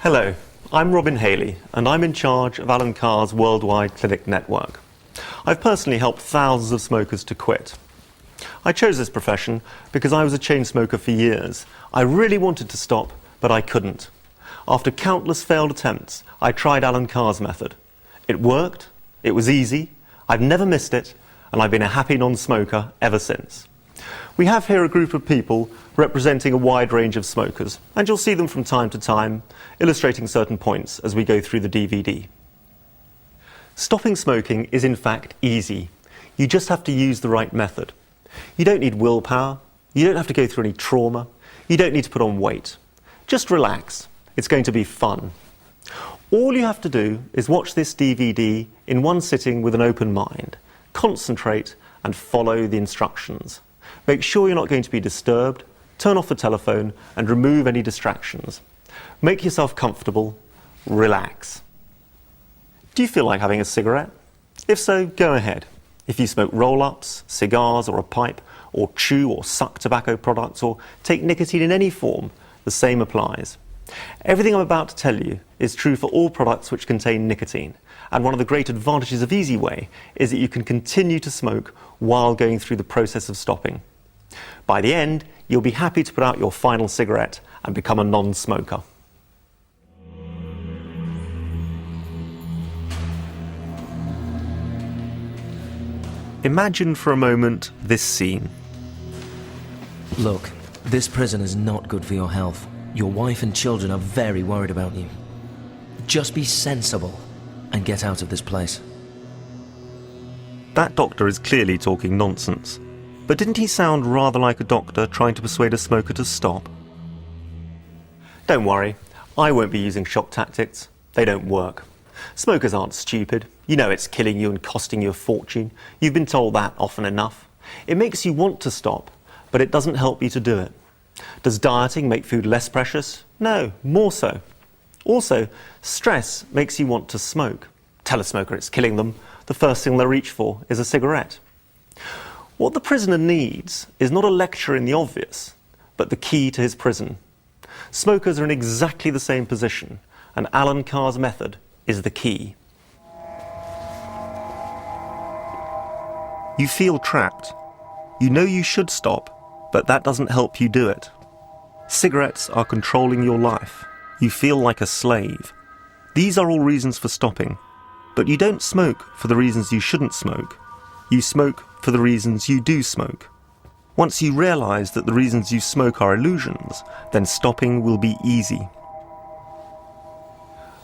Hello, I'm Robin Haley, and I'm in charge of Alan Carr's worldwide clinic network. I've personally helped thousands of smokers to quit. I chose this profession because I was a chain smoker for years. I really wanted to stop, but I couldn't. After countless failed attempts, I tried Alan Carr's method. It worked, it was easy, I've never missed it, and I've been a happy non-smoker ever since. We have here a group of people representing a wide range of smokers, and you'll see them from time to time, illustrating certain points as we go through the DVD. Stopping smoking is in fact easy. You just have to use the right method. You don't need willpower, you don't have to go through any trauma, you don't need to put on weight. Just relax, it's going to be fun. All you have to do is watch this DVD in one sitting with an open mind, concentrate and follow the instructions. Make sure you're not going to be disturbed, turn off the telephone and remove any distractions. Make yourself comfortable, relax. Do you feel like having a cigarette? If so, go ahead. If you smoke roll-ups, cigars or a pipe, or chew or suck tobacco products, or take nicotine in any form, the same applies. Everything I'm about to tell you is true for all products which contain nicotine, and one of the great advantages of Easy Way is that you can continue to smoke while going through the process of stopping. By the end, you'll be happy to put out your final cigarette and become a non-smoker. Imagine for a moment this scene. Look, this prison is not good for your health. Your wife and children are very worried about you. Just be sensible and get out of this place. That doctor is clearly talking nonsense. But didn't he sound rather like a doctor trying to persuade a smoker to stop? Don't worry, I won't be using shock tactics. They don't work. Smokers aren't stupid. You know it's killing you and costing you a fortune. You've been told that often enough. It makes you want to stop, but it doesn't help you to do it. Does dieting make food less precious? No, more so. Also, stress makes you want to smoke. Tell a smoker it's killing them, the first thing they'll reach for is a cigarette. What the prisoner needs is not a lecture in the obvious, but the key to his prison. Smokers are in exactly the same position, and Alan Carr's method is the key. You feel trapped. You know you should stop, but that doesn't help you do it. Cigarettes are controlling your life. You feel like a slave. These are all reasons for stopping, but you don't smoke for the reasons you shouldn't smoke. You smoke for the reasons you do smoke. Once you realize that the reasons you smoke are illusions, then stopping will be easy.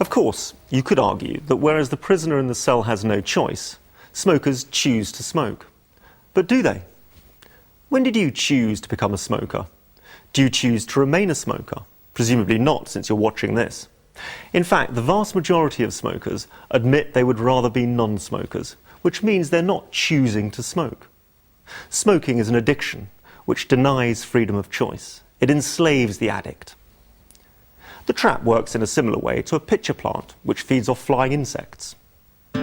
Of course, you could argue that whereas the prisoner in the cell has no choice, smokers choose to smoke. But do they? When did you choose to become a smoker? Do you choose to remain a smoker? Presumably not, since you're watching this. In fact, the vast majority of smokers admit they would rather be non-smokers, which means they're not choosing to smoke. Smoking is an addiction, which denies freedom of choice. It enslaves the addict. The trap works in a similar way to a pitcher plant, which feeds off flying insects. The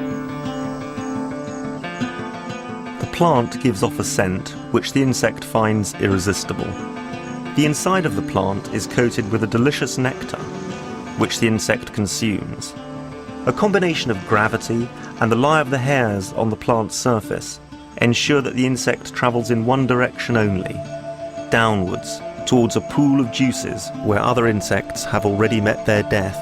plant gives off a scent which the insect finds irresistible. The inside of the plant is coated with a delicious nectar, which the insect consumes. A combination of gravity and the lie of the hairs on the plant's surface ensure that the insect travels in one direction only, downwards, towards a pool of juices where other insects have already met their death.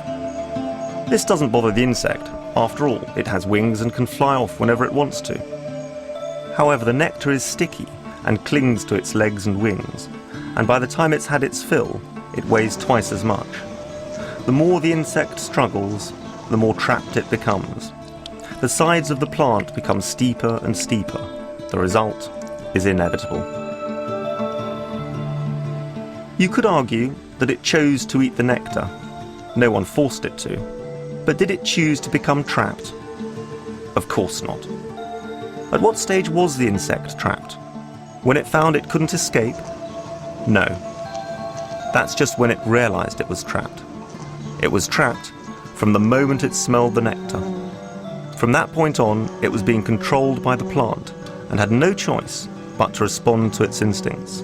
This doesn't bother the insect. After all, it has wings and can fly off whenever it wants to. However, the nectar is sticky and clings to its legs and wings, and by the time it's had its fill, it weighs twice as much. The more the insect struggles, the more trapped it becomes. The sides of the plant become steeper and steeper. The result is inevitable. You could argue that it chose to eat the nectar. No one forced it to. But did it choose to become trapped? Of course not. At what stage was the insect trapped? When it found it couldn't escape? No. That's just when it realized it was trapped. It was trapped from the moment it smelled the nectar. From that point on, it was being controlled by the plant and had no choice but to respond to its instincts.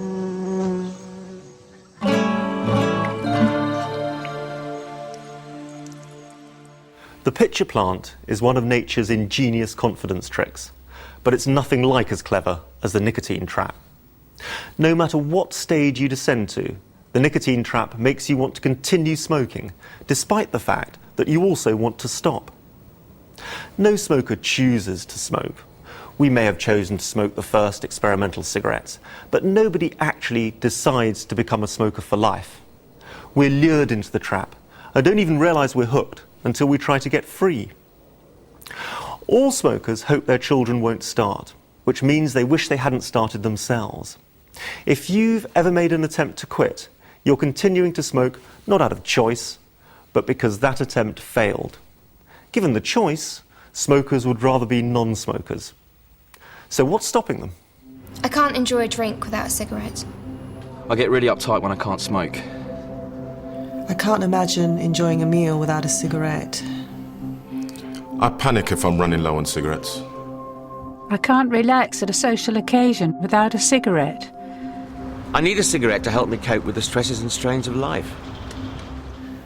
The pitcher plant is one of nature's ingenious confidence tricks, but it's nothing like as clever as the nicotine trap. No matter what stage you descend to, the nicotine trap makes you want to continue smoking, despite the fact that you also want to stop. No smoker chooses to smoke. We may have chosen to smoke the first experimental cigarettes, but nobody actually decides to become a smoker for life. We're lured into the trap and don't even realise we're hooked until we try to get free. All smokers hope their children won't start, which means they wish they hadn't started themselves. If you've ever made an attempt to quit, you're continuing to smoke not out of choice, but because that attempt failed. Given the choice, smokers would rather be non-smokers. So what's stopping them? I can't enjoy a drink without a cigarette. I get really uptight when I can't smoke. I can't imagine enjoying a meal without a cigarette. I panic if I'm running low on cigarettes. I can't relax at a social occasion without a cigarette. I need a cigarette to help me cope with the stresses and strains of life.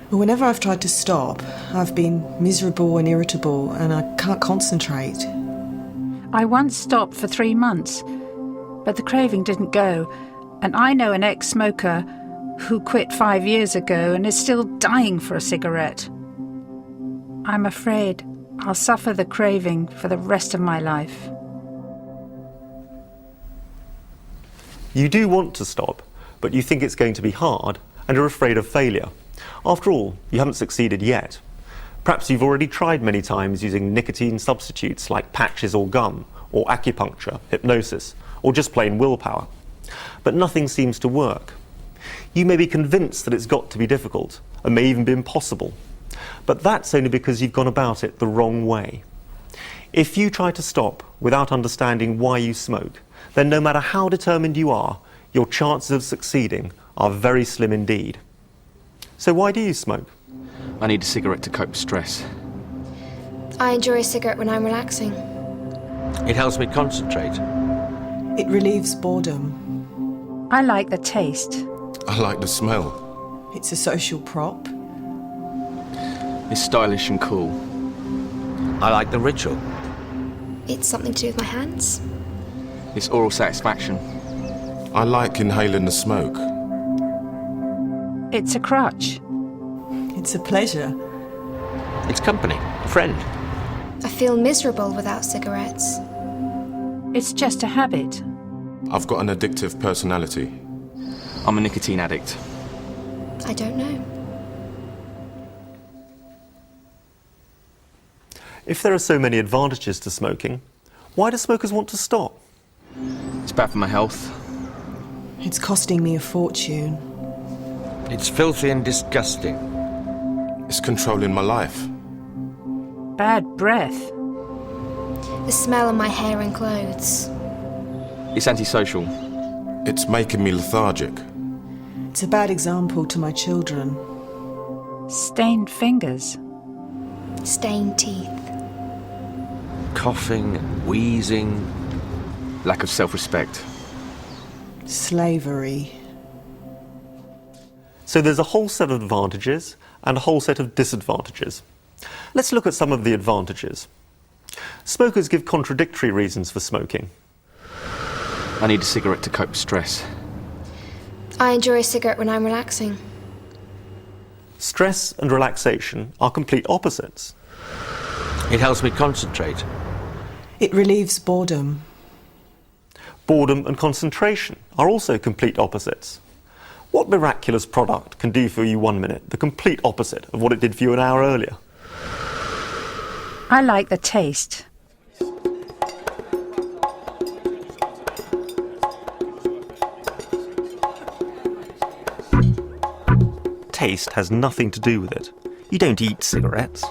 But whenever I've tried to stop, I've been miserable and irritable, and I can't concentrate. I once stopped for 3 months, but the craving didn't go, and I know an ex-smoker who quit 5 years ago and is still dying for a cigarette. I'm afraid I'll suffer the craving for the rest of my life. You do want to stop, but you think it's going to be hard and are afraid of failure. After all, you haven't succeeded yet. Perhaps you've already tried many times using nicotine substitutes like patches or gum, or acupuncture, hypnosis, or just plain willpower. But nothing seems to work. You may be convinced that it's got to be difficult, and may even be impossible. But that's only because you've gone about it the wrong way. If you try to stop without understanding why you smoke, then no matter how determined you are, your chances of succeeding are very slim indeed. So why do you smoke? I need a cigarette to cope with stress. I enjoy a cigarette when I'm relaxing. It helps me concentrate. It relieves boredom. I like the taste. I like the smell. It's a social prop. It's stylish and cool. I like the ritual. It's something to do with my hands. It's oral satisfaction. I like inhaling the smoke. It's a crutch. It's a pleasure. It's company, a friend. I feel miserable without cigarettes. It's just a habit. I've got an addictive personality. I'm a nicotine addict. I don't know. If there are so many advantages to smoking, why do smokers want to stop? It's bad for my health. It's costing me a fortune. It's filthy and disgusting. It's controlling my life. Bad breath. The smell of my hair and clothes. It's antisocial. It's making me lethargic. It's a bad example to my children. Stained fingers. Stained teeth. Coughing and wheezing. Lack of self-respect. Slavery. So there's a whole set of advantages and a whole set of disadvantages. Let's look at some of the advantages. Smokers give contradictory reasons for smoking. I need a cigarette to cope with stress. I enjoy a cigarette when I'm relaxing. Stress and relaxation are complete opposites. It helps me concentrate. It relieves boredom. Boredom and concentration are also complete opposites. What miraculous product can do for you 1 minute the complete opposite of what it did for you an hour earlier? I like the taste. Taste has nothing to do with it. You don't eat cigarettes.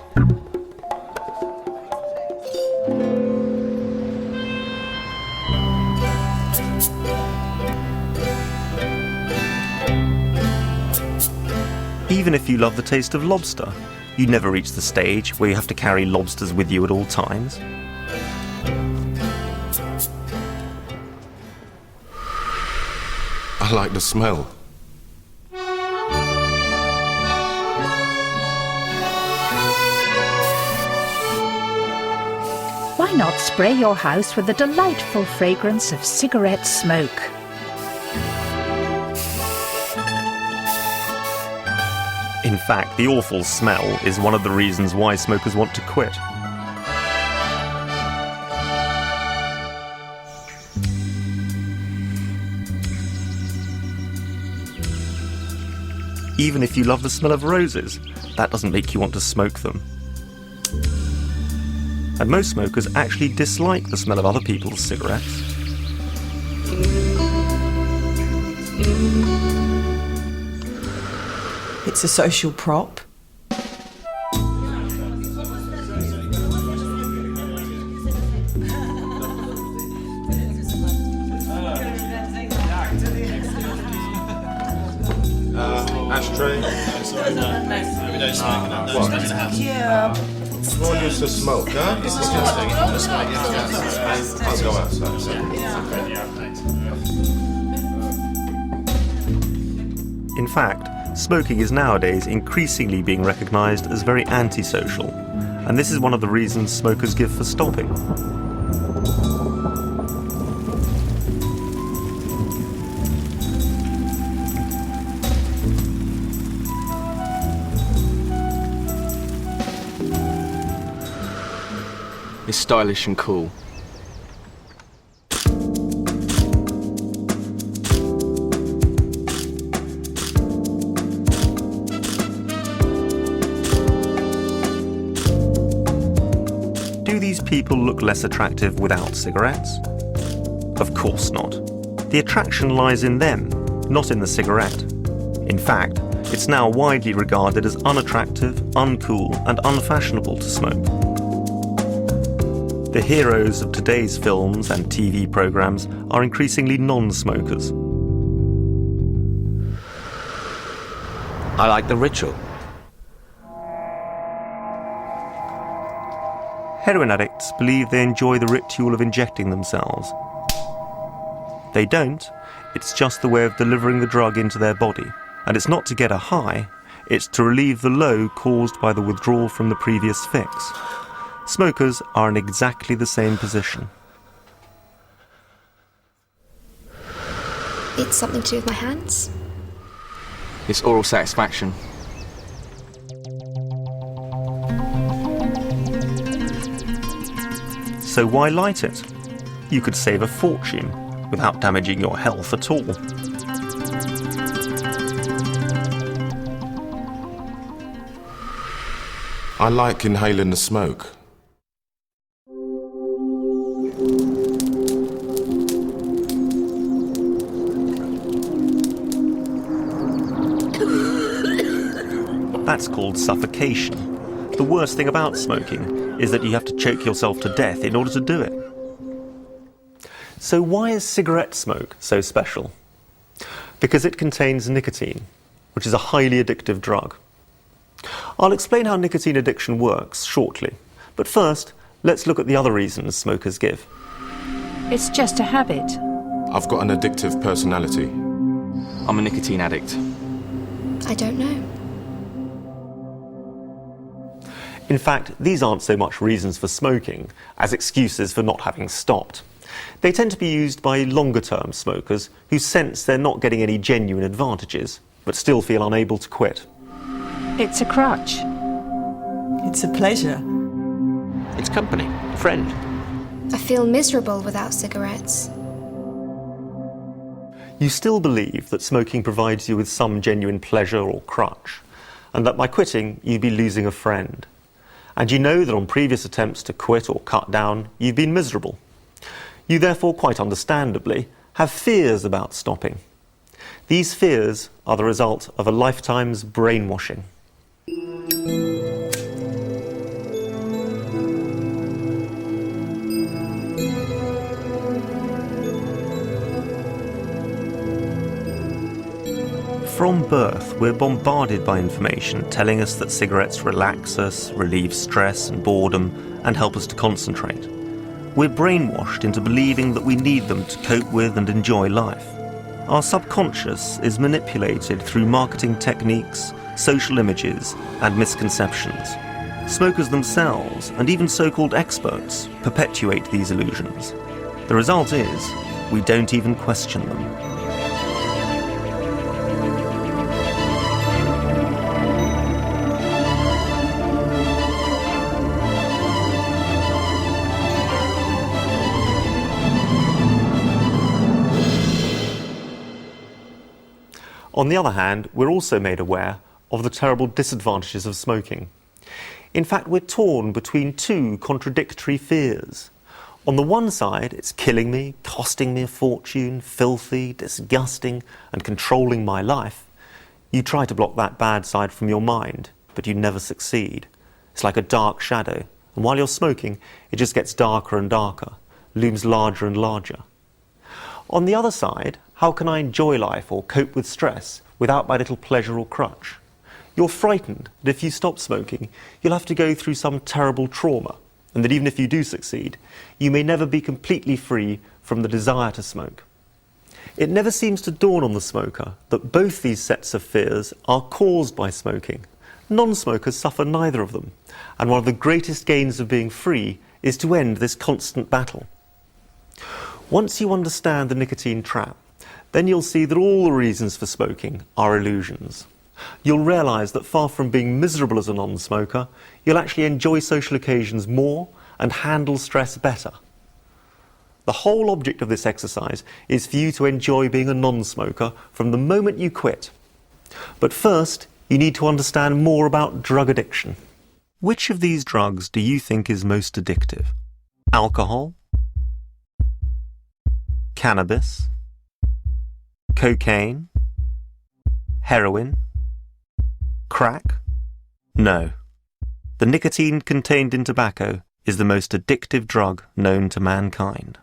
Even if you love the taste of lobster, you never reach the stage where you have to carry lobsters with you at all times. I like the smell. why not spray your house with the delightful fragrance of cigarette smoke? In fact, the awful smell is one of the reasons why smokers want to quit. Even if you love the smell of roses, that doesn't make you want to smoke them. And most smokers actually dislike the smell of other people's cigarettes. It's a social prop. Ashtray. We don't smoke in our What? house. Yeah. Well, I used to smoke, huh? It's disgusting. You want to smoke in our house. I'll go outside. So. In fact, smoking is nowadays increasingly being recognised as very antisocial, and this is one of the reasons smokers give for stopping. It's stylish and cool. Do these people look less attractive without cigarettes? Of course not. The attraction lies in them, not in the cigarette. In fact, it's now widely regarded as unattractive, uncool, and unfashionable to smoke. The heroes of today's films and TV programs are increasingly non-smokers. I like the ritual. Heroin addicts believe they enjoy the ritual of injecting themselves. They don't. It's just the way of delivering the drug into their body. And it's not to get a high, it's to relieve the low caused by the withdrawal from the previous fix. Smokers are in exactly the same position. It's something to do with my hands. It's oral satisfaction. So why light it? You could save a fortune without damaging your health at all. I like inhaling the smoke. That's called suffocation. The worst thing about smoking is that you have to choke yourself to death in order to do it. So why is cigarette smoke so special? Because it contains nicotine, which is a highly addictive drug. I'll explain how nicotine addiction works shortly, but first, let's look at the other reasons smokers give. It's just a habit. I've got an addictive personality. I'm a nicotine addict. I don't know. In fact, these aren't so much reasons for smoking as excuses for not having stopped. They tend to be used by longer-term smokers who sense they're not getting any genuine advantages, but still feel unable to quit. It's a crutch. It's a pleasure. It's company, a friend. I feel miserable without cigarettes. You still believe that smoking provides you with some genuine pleasure or crutch, and that by quitting you'd be losing a friend. And you know that on previous attempts to quit or cut down, you've been miserable. You therefore, quite understandably, have fears about stopping. These fears are the result of a lifetime's brainwashing. From birth, we're bombarded by information telling us that cigarettes relax us, relieve stress and boredom, and help us to concentrate. We're brainwashed into believing that we need them to cope with and enjoy life. Our subconscious is manipulated through marketing techniques, social images, and misconceptions. Smokers themselves, and even so-called experts, perpetuate these illusions. The result is, we don't even question them. On the other hand, we're also made aware of the terrible disadvantages of smoking. In fact, we're torn between two contradictory fears. On the one side, it's killing me, costing me a fortune, filthy, disgusting, and controlling my life. You try to block that bad side from your mind, but you never succeed. It's like a dark shadow, and while you're smoking, it just gets darker and darker, looms larger and larger. On the other side, how can I enjoy life or cope with stress without my little pleasure or crutch? You're frightened that if you stop smoking, you'll have to go through some terrible trauma, and that even if you do succeed, you may never be completely free from the desire to smoke. It never seems to dawn on the smoker that both these sets of fears are caused by smoking. Non-smokers suffer neither of them, and one of the greatest gains of being free is to end this constant battle. Once you understand the nicotine trap, then you'll see that all the reasons for smoking are illusions. You'll realise that far from being miserable as a non-smoker, you'll actually enjoy social occasions more and handle stress better. The whole object of this exercise is for you to enjoy being a non-smoker from the moment you quit. But first, you need to understand more about drug addiction. Which of these drugs do you think is most addictive? Alcohol? Cannabis? Cocaine? Heroin? Crack? No. The nicotine contained in tobacco is the most addictive drug known to mankind.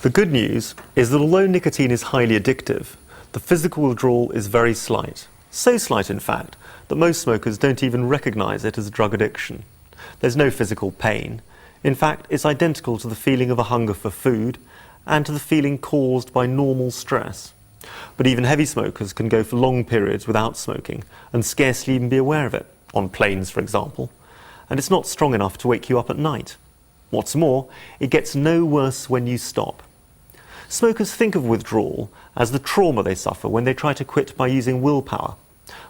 The good news is that although nicotine is highly addictive, the physical withdrawal is very slight. So slight, in fact, that most smokers don't even recognise it as a drug addiction. There's no physical pain. In fact, it's identical to the feeling of a hunger for food and to the feeling caused by normal stress. But even heavy smokers can go for long periods without smoking and scarcely even be aware of it, on planes for example, and it's not strong enough to wake you up at night. What's more, it gets no worse when you stop. Smokers think of withdrawal as the trauma they suffer when they try to quit by using willpower.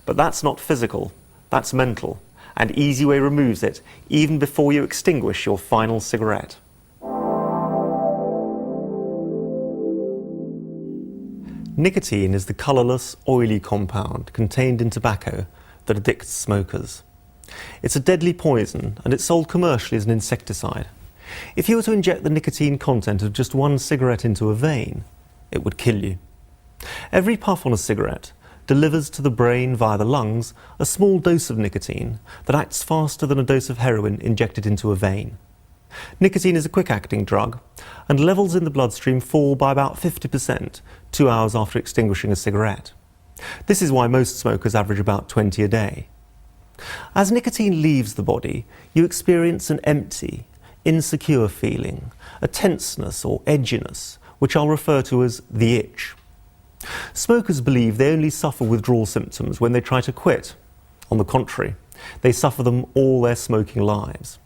But that's not physical, that's mental, and Easy Way removes it even before you extinguish your final cigarette. Nicotine is the colourless, oily compound contained in tobacco that addicts smokers. It's a deadly poison, and it's sold commercially as an insecticide. If you were to inject the nicotine content of just one cigarette into a vein, it would kill you. Every puff on a cigarette delivers to the brain via the lungs a small dose of nicotine that acts faster than a dose of heroin injected into a vein. Nicotine is a quick-acting drug, and levels in the bloodstream fall by about 50% 2 hours after extinguishing a cigarette. This is why most smokers average about 20 a day. As nicotine leaves the body, you experience an empty, insecure feeling, a tenseness or edginess, which I'll refer to as the itch. Smokers believe they only suffer withdrawal symptoms when they try to quit. On the contrary, they suffer them all their smoking lives.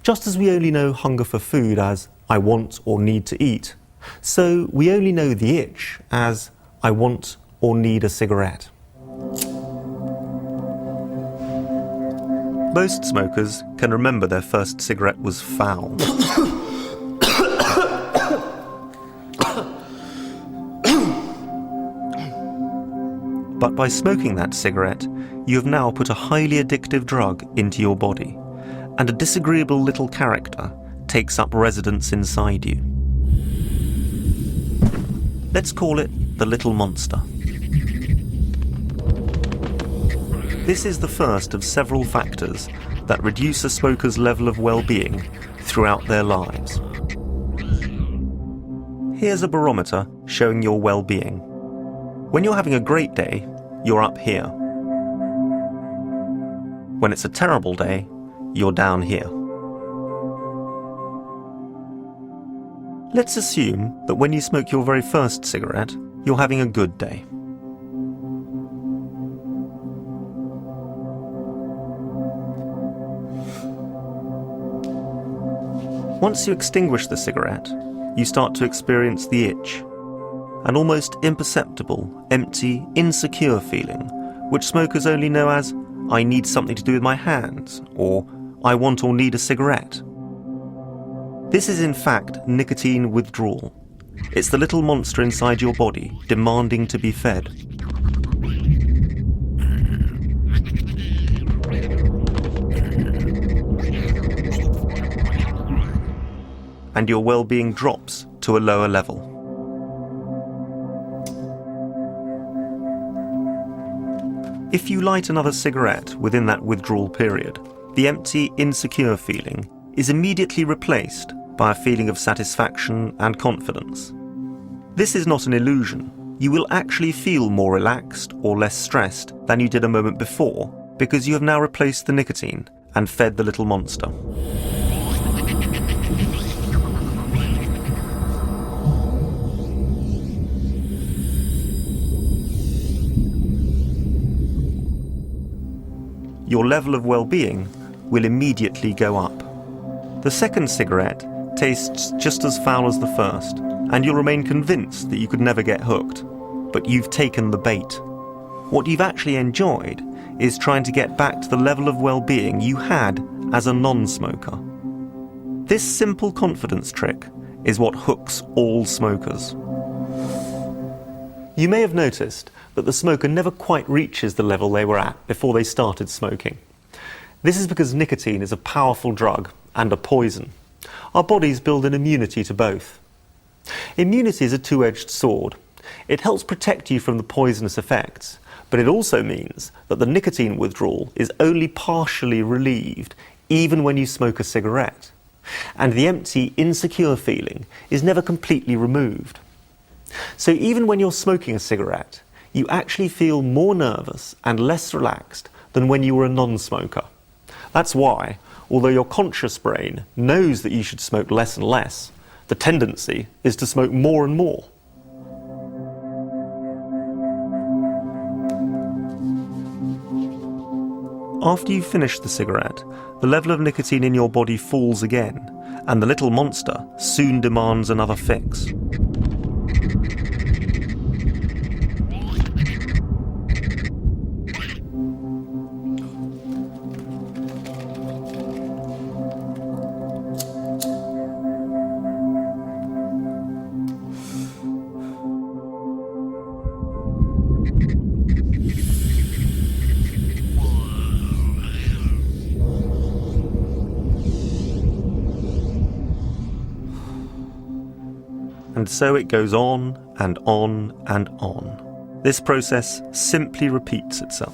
Just as we only know hunger for food as I want or need to eat, so we only know the itch as I want or need a cigarette. Most smokers can remember their first cigarette was foul. But by smoking that cigarette, you have now put a highly addictive drug into your body, and a disagreeable little character takes up residence inside you. Let's call it the little monster. This is the first of several factors that reduce a smoker's level of well-being throughout their lives. Here's a barometer showing your well-being. When you're having a great day, you're up here. When it's a terrible day, you're down here. Let's assume that when you smoke your very first cigarette, you're having a good day. Once you extinguish the cigarette, you start to experience the itch, an almost imperceptible, empty, insecure feeling, which smokers only know as, I need something to do with my hands, or I want or need a cigarette. This is in fact nicotine withdrawal. It's the little monster inside your body demanding to be fed. And your well-being drops to a lower level. If you light another cigarette within that withdrawal period, the empty, insecure feeling is immediately replaced by a feeling of satisfaction and confidence. This is not an illusion. You will actually feel more relaxed or less stressed than you did a moment before, because you have now replaced the nicotine and fed the little monster. Your level of well-being will immediately go up. The second cigarette tastes just as foul as the first, and you'll remain convinced that you could never get hooked. But you've taken the bait. What you've actually enjoyed is trying to get back to the level of well-being you had as a non-smoker. This simple confidence trick is what hooks all smokers. You may have noticed that the smoker never quite reaches the level they were at before they started smoking. This is because nicotine is a powerful drug and a poison. Our bodies build an immunity to both. Immunity is a two-edged sword. It helps protect you from the poisonous effects, but it also means that the nicotine withdrawal is only partially relieved even when you smoke a cigarette. And the empty, insecure feeling is never completely removed. So even when you're smoking a cigarette, you actually feel more nervous and less relaxed than when you were a non-smoker. That's why, although your conscious brain knows that you should smoke less and less, the tendency is to smoke more and more. After you finish the cigarette, the level of nicotine in your body falls again, and the little monster soon demands another fix. And so it goes on and on and on. This process simply repeats itself.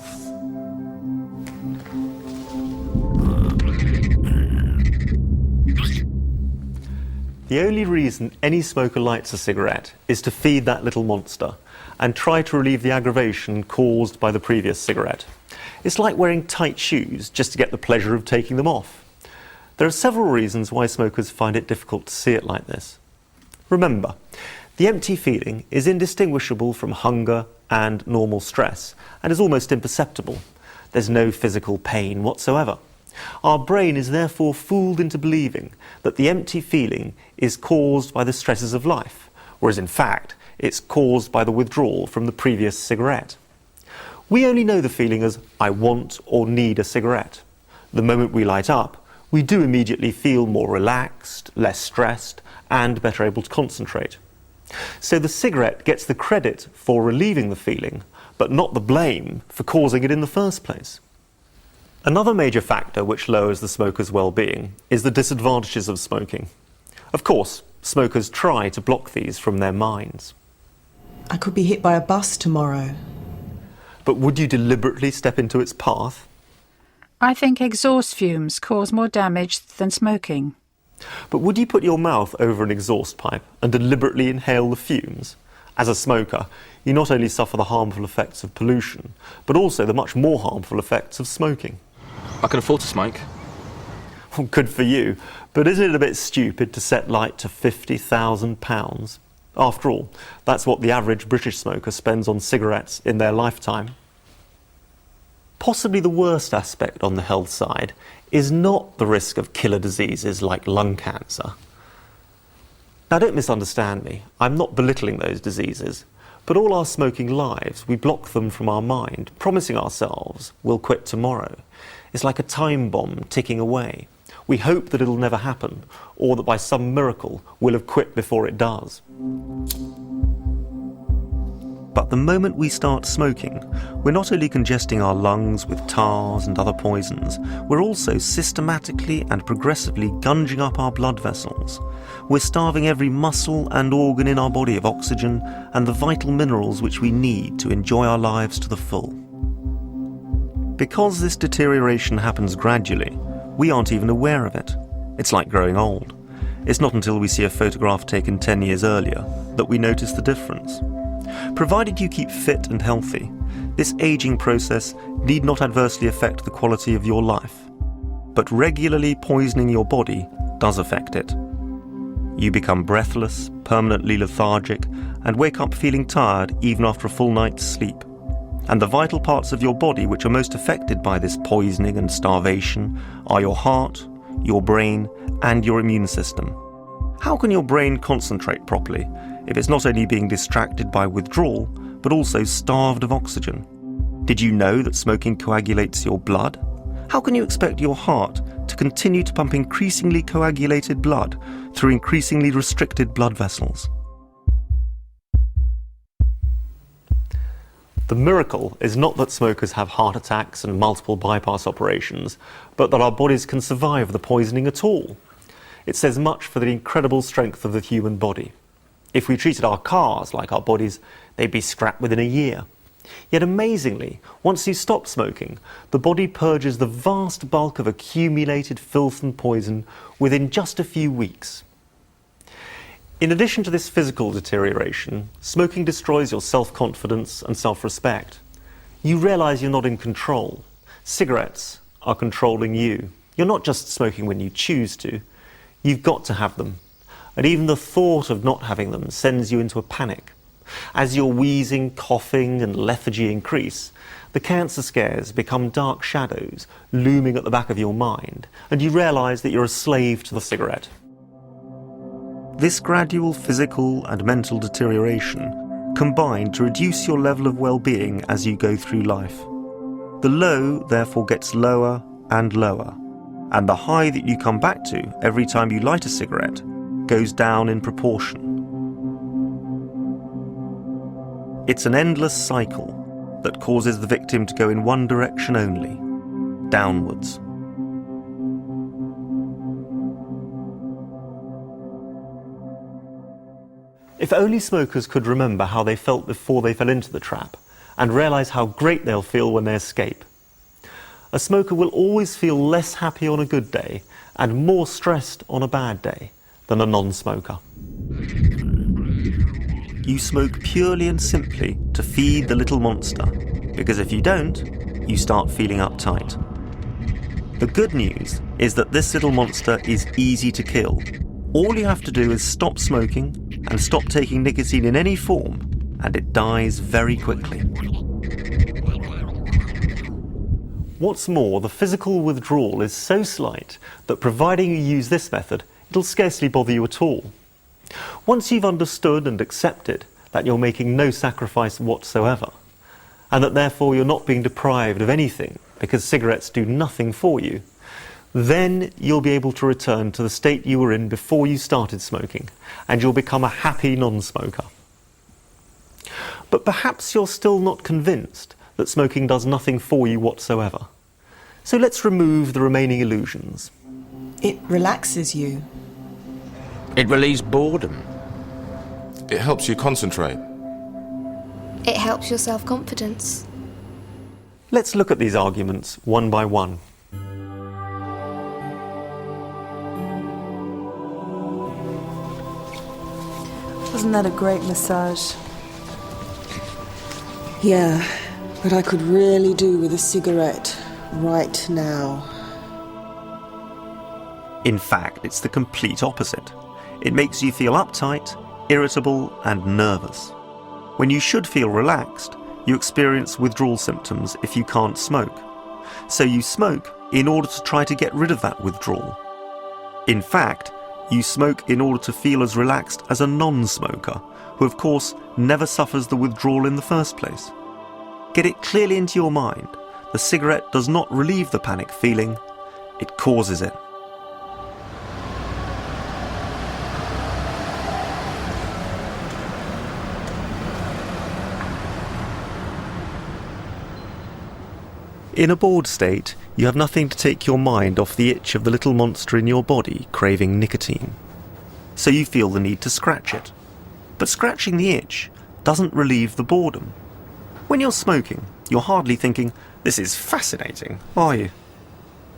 The only reason any smoker lights a cigarette is to feed that little monster and try to relieve the aggravation caused by the previous cigarette. It's like wearing tight shoes just to get the pleasure of taking them off. There are several reasons why smokers find it difficult to see it like this. Remember, the empty feeling is indistinguishable from hunger and normal stress, and is almost imperceptible. There's no physical pain whatsoever. Our brain is therefore fooled into believing that the empty feeling is caused by the stresses of life, whereas in fact it's caused by the withdrawal from the previous cigarette. We only know the feeling as I want or need a cigarette. The moment we light up, we do immediately feel more relaxed, less stressed, and better able to concentrate. So the cigarette gets the credit for relieving the feeling, but not the blame for causing it in the first place. Another major factor which lowers the smoker's well-being is the disadvantages of smoking. Of course, smokers try to block these from their minds. I could be hit by a bus tomorrow. But would you deliberately step into its path? I think exhaust fumes cause more damage than smoking. But would you put your mouth over an exhaust pipe and deliberately inhale the fumes? As a smoker, you not only suffer the harmful effects of pollution, but also the much more harmful effects of smoking. I can afford to smoke. Well, good for you, but isn't it a bit stupid to set light to £50,000? After all, that's what the average British smoker spends on cigarettes in their lifetime. Possibly the worst aspect on the health side is not the risk of killer diseases like lung cancer. Now, don't misunderstand me. I'm not belittling those diseases. But all our smoking lives, we block them from our mind, promising ourselves we'll quit tomorrow. It's like a time bomb ticking away. We hope that it'll never happen, or that by some miracle we'll have quit before it does. But the moment we start smoking, we're not only congesting our lungs with tars and other poisons, we're also systematically and progressively gunging up our blood vessels. We're starving every muscle and organ in our body of oxygen and the vital minerals which we need to enjoy our lives to the full. Because this deterioration happens gradually, we aren't even aware of it. It's like growing old. It's not until we see a photograph taken 10 years earlier that we notice the difference. Provided you keep fit and healthy, this aging process need not adversely affect the quality of your life. But regularly poisoning your body does affect it. You become breathless, permanently lethargic, and wake up feeling tired even after a full night's sleep. And the vital parts of your body which are most affected by this poisoning and starvation are your heart, your brain, and your immune system. How can your brain concentrate properly if it's not only being distracted by withdrawal, but also starved of oxygen? Did you know that smoking coagulates your blood? How can you expect your heart to continue to pump increasingly coagulated blood through increasingly restricted blood vessels? The miracle is not that smokers have heart attacks and multiple bypass operations, but that our bodies can survive the poisoning at all. It says much for the incredible strength of the human body. If we treated our cars like our bodies, they'd be scrapped within a year. Yet amazingly, once you stop smoking, the body purges the vast bulk of accumulated filth and poison within just a few weeks. In addition to this physical deterioration, smoking destroys your self-confidence and self-respect. You realise you're not in control. Cigarettes are controlling you. You're not just smoking when you choose to. You've got to have them. And even the thought of not having them sends you into a panic. As your wheezing, coughing and lethargy increase, the cancer scares become dark shadows looming at the back of your mind, and you realise that you're a slave to the cigarette. This gradual physical and mental deterioration combine to reduce your level of well-being as you go through life. The low therefore gets lower and lower, and the high that you come back to every time you light a cigarette goes down in proportion. It's an endless cycle that causes the victim to go in one direction only, downwards. If only smokers could remember how they felt before they fell into the trap, and realise how great they'll feel when they escape. A smoker will always feel less happy on a good day and more stressed on a bad day than a non-smoker. You smoke purely and simply to feed the little monster, because if you don't, you start feeling uptight. The good news is that this little monster is easy to kill. All you have to do is stop smoking and stop taking nicotine in any form, and it dies very quickly. What's more, the physical withdrawal is so slight that providing you use this method, it'll scarcely bother you at all. Once you've understood and accepted that you're making no sacrifice whatsoever, and that therefore you're not being deprived of anything because cigarettes do nothing for you, then you'll be able to return to the state you were in before you started smoking, and you'll become a happy non-smoker. But perhaps you're still not convinced that smoking does nothing for you whatsoever. So let's remove the remaining illusions. It relaxes you. It relieves boredom. It helps you concentrate. It helps your self-confidence. Let's look at these arguments one by one. Wasn't that a great massage? Yeah, but I could really do with a cigarette right now. In fact, it's the complete opposite. It makes you feel uptight, irritable, and nervous. When you should feel relaxed, you experience withdrawal symptoms if you can't smoke. So you smoke in order to try to get rid of that withdrawal. In fact, you smoke in order to feel as relaxed as a non-smoker, who of course never suffers the withdrawal in the first place. Get it clearly into your mind. The cigarette does not relieve the panic feeling, it causes it. In a bored state, you have nothing to take your mind off the itch of the little monster in your body craving nicotine. So you feel the need to scratch it. But scratching the itch doesn't relieve the boredom. When you're smoking, you're hardly thinking, "This is fascinating," are you?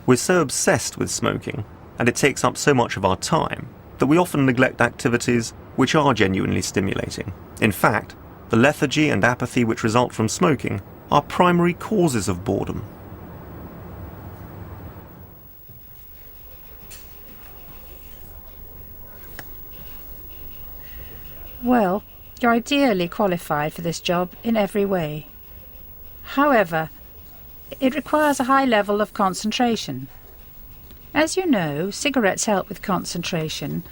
We're so obsessed with smoking, and it takes up so much of our time, that we often neglect activities which are genuinely stimulating. In fact, the lethargy and apathy which result from smoking are primary causes of boredom. Well, you're ideally qualified for this job in every way. However, it requires a high level of concentration. As you know, cigarettes help with concentration,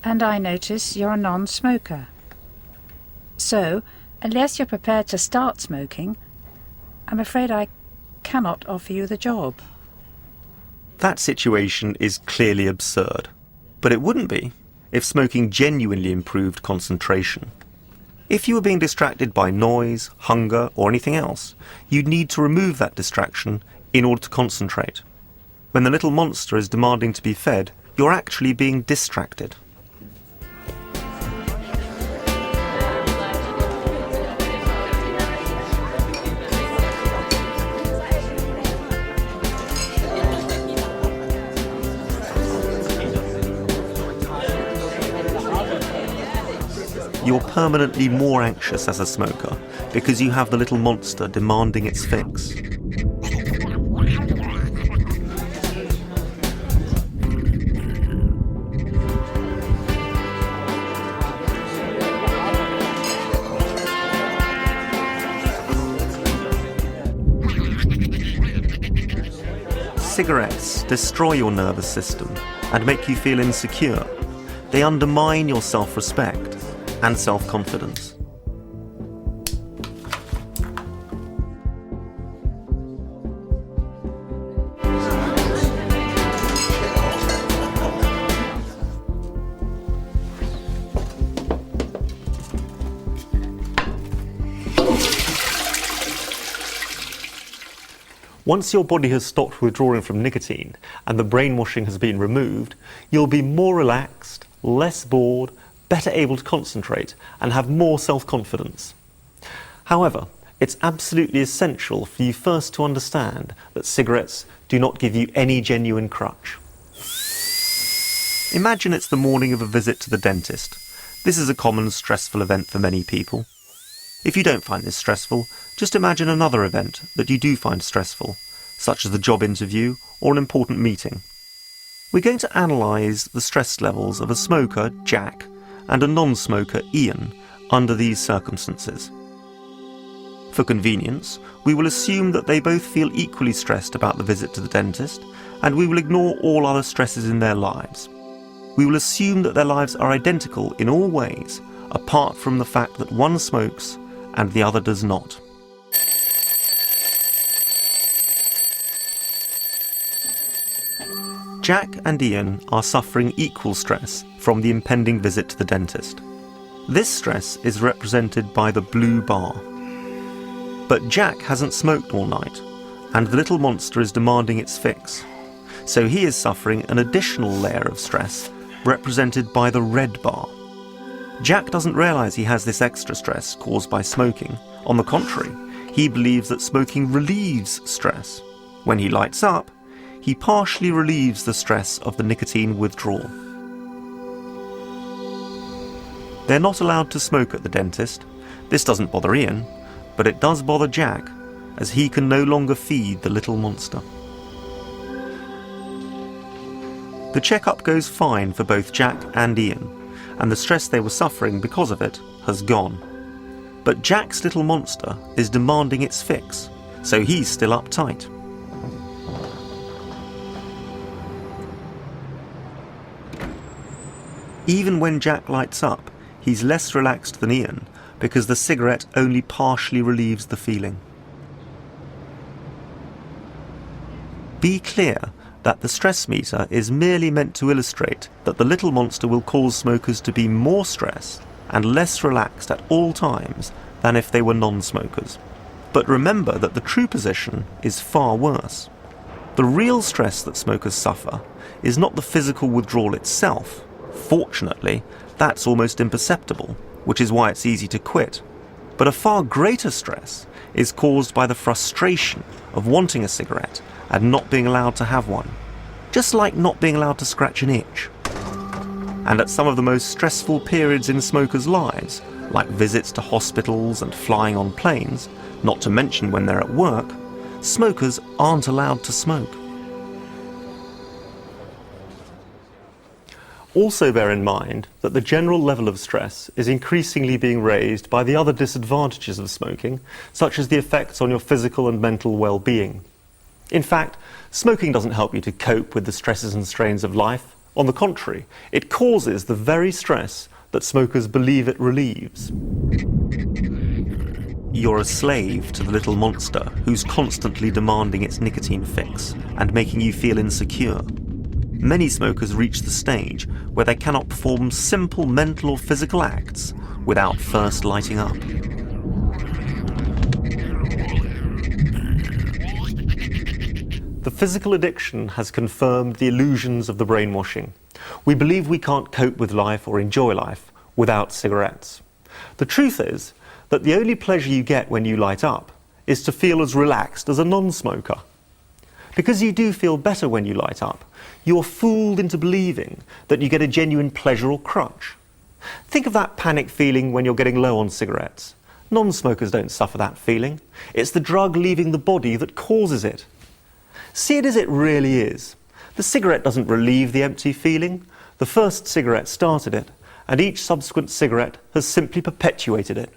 and I notice you're a non-smoker. So, unless you're prepared to start smoking, I'm afraid I cannot offer you the job. That situation is clearly absurd, but it wouldn't be if smoking genuinely improved concentration. If you were being distracted by noise, hunger, or anything else, you'd need to remove that distraction in order to concentrate. When the little monster is demanding to be fed, you're actually being distracted. You're permanently more anxious as a smoker because you have the little monster demanding its fix. Cigarettes destroy your nervous system and make you feel insecure. They undermine your self-respect and self-confidence. Once your body has stopped withdrawing from nicotine and the brainwashing has been removed, you'll be more relaxed, less bored, better able to concentrate, and have more self-confidence. However, it's absolutely essential for you first to understand that cigarettes do not give you any genuine crutch. Imagine it's the morning of a visit to the dentist. This is a common stressful event for many people. If you don't find this stressful, just imagine another event that you do find stressful, such as the job interview or an important meeting. We're going to analyse the stress levels of a smoker, Jack, and a non-smoker, Ian, under these circumstances. For convenience, we will assume that they both feel equally stressed about the visit to the dentist, and we will ignore all other stresses in their lives. We will assume that their lives are identical in all ways, apart from the fact that one smokes and the other does not. Jack and Ian are suffering equal stress from the impending visit to the dentist. This stress is represented by the blue bar. But Jack hasn't smoked all night, and the little monster is demanding its fix. So he is suffering an additional layer of stress, represented by the red bar. Jack doesn't realise he has this extra stress caused by smoking. On the contrary, he believes that smoking relieves stress. When he lights up, he partially relieves the stress of the nicotine withdrawal. They're not allowed to smoke at the dentist. This doesn't bother Ian, but it does bother Jack, as he can no longer feed the little monster. The checkup goes fine for both Jack and Ian, and the stress they were suffering because of it has gone. But Jack's little monster is demanding its fix, so he's still uptight. Even when Jack lights up, he's less relaxed than Ian because the cigarette only partially relieves the feeling. Be clear that the stress meter is merely meant to illustrate that the little monster will cause smokers to be more stressed and less relaxed at all times than if they were non-smokers. But remember that the true position is far worse. The real stress that smokers suffer is not the physical withdrawal itself. Fortunately, that's almost imperceptible, which is why it's easy to quit. But a far greater stress is caused by the frustration of wanting a cigarette and not being allowed to have one, just like not being allowed to scratch an itch. And at some of the most stressful periods in smokers' lives, like visits to hospitals and flying on planes, not to mention when they're at work, smokers aren't allowed to smoke. Also bear in mind that the general level of stress is increasingly being raised by the other disadvantages of smoking, such as the effects on your physical and mental well-being. In fact, smoking doesn't help you to cope with the stresses and strains of life. On the contrary, it causes the very stress that smokers believe it relieves. You're a slave to the little monster who's constantly demanding its nicotine fix and making you feel insecure. Many smokers reach the stage where they cannot perform simple mental or physical acts without first lighting up. The physical addiction has confirmed the illusions of the brainwashing. We believe we can't cope with life or enjoy life without cigarettes. The truth is that the only pleasure you get when you light up is to feel as relaxed as a non-smoker. Because you do feel better when you light up, you're fooled into believing that you get a genuine pleasure or crutch. Think of that panic feeling when you're getting low on cigarettes. Non-smokers don't suffer that feeling. It's the drug leaving the body that causes it. See it as it really is. The cigarette doesn't relieve the empty feeling. The first cigarette started it, and each subsequent cigarette has simply perpetuated it.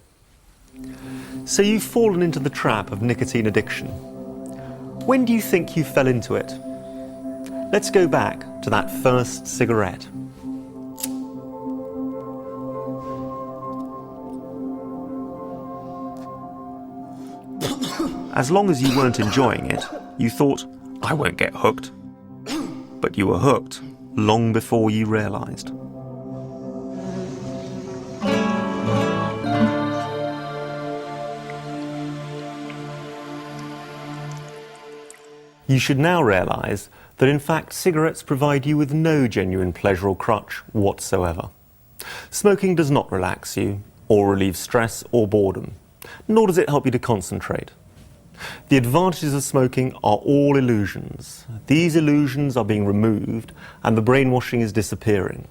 So you've fallen into the trap of nicotine addiction. When do you think you fell into it? Let's go back to that first cigarette. As long as you weren't enjoying it, you thought, I won't get hooked. But you were hooked long before you realized. You should now realize that in fact cigarettes provide you with no genuine pleasure or crutch whatsoever. Smoking does not relax you, or relieve stress or boredom, nor does it help you to concentrate. The advantages of smoking are all illusions. These illusions are being removed and the brainwashing is disappearing.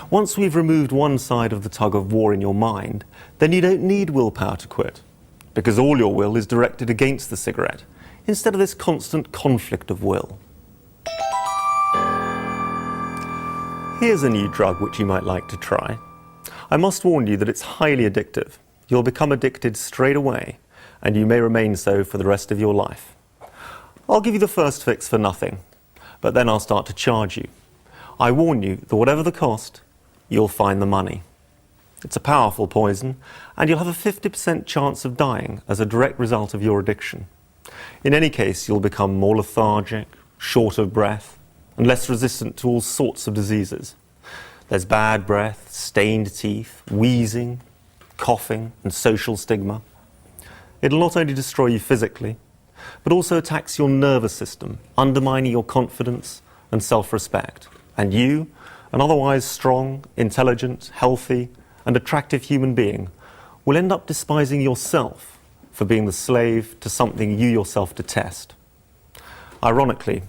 Once we've removed one side of the tug of war in your mind, then you don't need willpower to quit, because all your will is directed against the cigarette, instead of this constant conflict of will. Here's a new drug which you might like to try. I must warn you that it's highly addictive. You'll become addicted straight away, and you may remain so for the rest of your life. I'll give you the first fix for nothing, but then I'll start to charge you. I warn you that whatever the cost, you'll find the money. It's a powerful poison, and you'll have a 50% chance of dying as a direct result of your addiction. In any case, you'll become more lethargic, short of breath, and less resistant to all sorts of diseases. There's bad breath, stained teeth, wheezing, coughing, and social stigma. It'll not only destroy you physically, but also attacks your nervous system, undermining your confidence and self-respect. And you, an otherwise strong, intelligent, healthy, and attractive human being, will end up despising yourself for being the slave to something you yourself detest. Ironically,